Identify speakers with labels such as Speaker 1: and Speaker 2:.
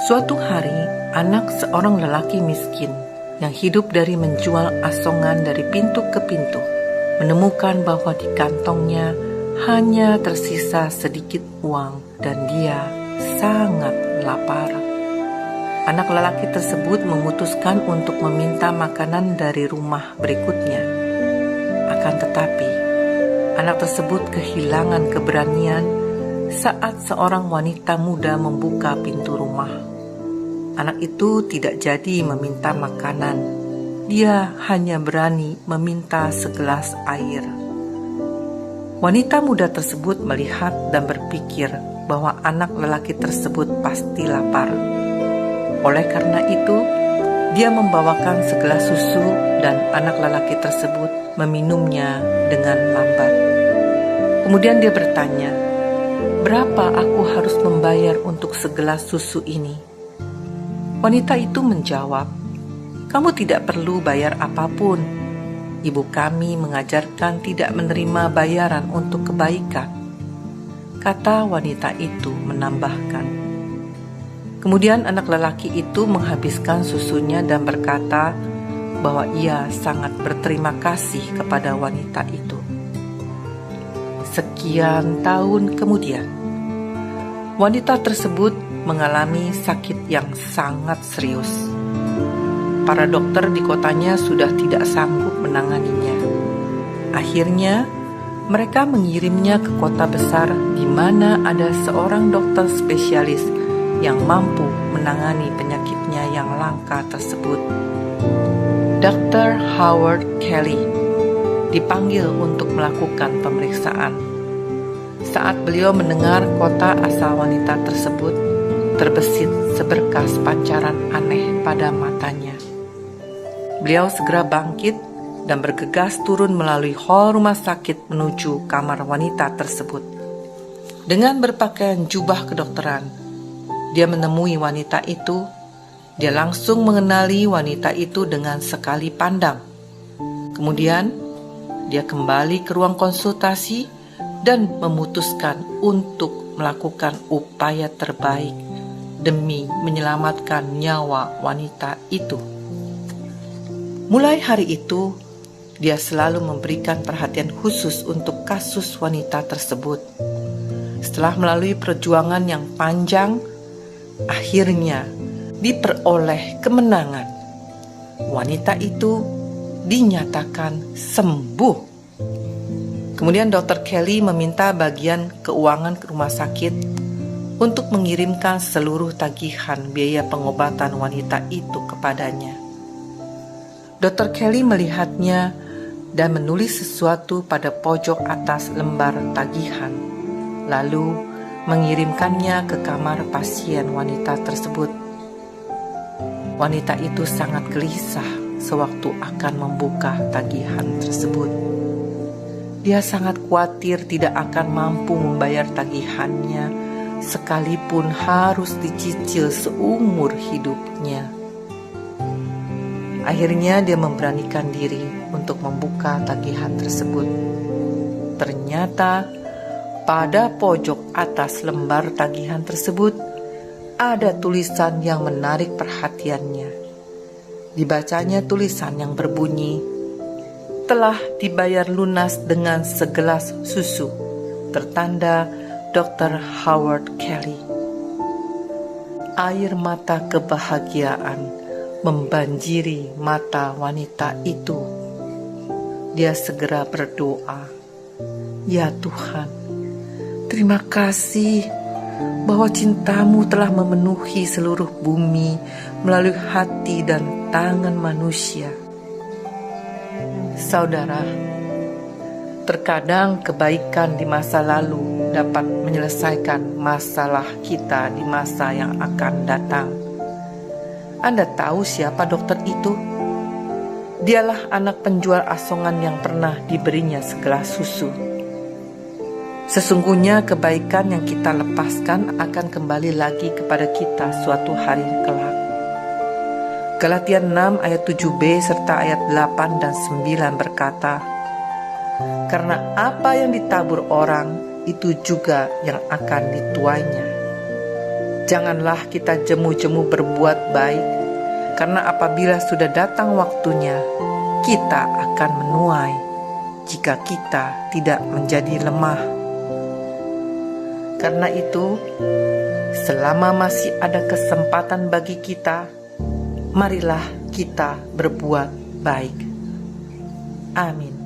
Speaker 1: Suatu hari, anak seorang lelaki miskin yang hidup dari menjual asongan dari pintu ke pintu menemukan bahwa di kantongnya hanya tersisa sedikit uang dan dia sangat lapar. Anak lelaki tersebut memutuskan untuk meminta makanan dari rumah berikutnya. Akan tetapi, anak tersebut kehilangan keberanian saat seorang wanita muda membuka pintu rumah. Anak itu tidak jadi meminta makanan. Dia hanya berani meminta segelas air. Wanita muda tersebut melihat dan berpikir bahwa anak lelaki tersebut pasti lapar. Oleh karena itu, dia membawakan segelas susu dan anak lelaki tersebut meminumnya dengan lambat. Kemudian dia bertanya, "Berapa aku harus membayar untuk segelas susu ini?" Wanita itu menjawab, "Kamu tidak perlu bayar apapun. Ibu kami mengajarkan tidak menerima bayaran untuk kebaikan," kata wanita itu menambahkan. Kemudian anak lelaki itu menghabiskan susunya dan berkata bahwa ia sangat berterima kasih kepada wanita itu. Sekian tahun kemudian, wanita tersebut mengalami sakit yang sangat serius. Para dokter di kotanya sudah tidak sanggup menanganinya. Akhirnya, mereka mengirimnya ke kota besar di mana ada seorang dokter spesialis yang mampu menangani penyakitnya yang langka tersebut. Dr. Howard Kelly dipanggil untuk melakukan pemeriksaan. Saat beliau mendengar kota asal wanita tersebut, terbesit seberkas pancaran aneh pada matanya. Beliau segera bangkit dan bergegas turun melalui hall rumah sakit menuju kamar wanita tersebut. Dengan berpakaian jubah kedokteran, dia menemui wanita itu. Dia langsung mengenali wanita itu dengan sekali pandang. Kemudian, dia kembali ke ruang konsultasi dan memutuskan untuk melakukan upaya terbaik demi menyelamatkan nyawa wanita itu. Mulai hari itu, dia selalu memberikan perhatian khusus untuk kasus wanita tersebut. Setelah melalui perjuangan yang panjang, akhirnya diperoleh kemenangan. Wanita itu dinyatakan sembuh. Kemudian Dr. Kelly meminta bagian keuangan ke rumah sakit untuk mengirimkan seluruh tagihan biaya pengobatan wanita itu kepadanya. Dr. Kelly melihatnya dan menulis sesuatu pada pojok atas lembar tagihan, lalu mengirimkannya ke kamar pasien wanita tersebut. Wanita itu sangat gelisah sewaktu akan membuka tagihan tersebut. Dia sangat khawatir tidak akan mampu membayar tagihannya, sekalipun harus dicicil seumur hidupnya. Akhirnya dia memberanikan diri untuk membuka tagihan tersebut. Ternyata pada pojok atas lembar tagihan tersebut ada tulisan yang menarik perhatiannya. Dibacanya tulisan yang berbunyi, "Telah dibayar lunas dengan segelas susu, tertanda Dr. Howard Kelly." Air mata kebahagiaan membanjiri mata wanita itu. Dia segera berdoa, "Ya Tuhan, terima kasih bahwa cintamu telah memenuhi seluruh bumi melalui hati dan tangan manusia." Saudara, terkadang kebaikan di masa lalu dapat menyelesaikan masalah kita di masa yang akan datang. Anda tahu siapa dokter itu? Dialah anak penjual asongan yang pernah diberinya segelas susu. Sesungguhnya kebaikan yang kita lepaskan akan kembali lagi kepada kita suatu hari kelak. Galatia 6 ayat 7b serta ayat 8 dan 9 berkata, "Karena apa yang ditabur orang, itu juga yang akan dituainya. Janganlah kita jemu-jemu berbuat baik, karena apabila sudah datang waktunya, kita akan menuai jika kita tidak menjadi lemah. Karena itu, selama masih ada kesempatan bagi kita, marilah kita berbuat baik. Amin.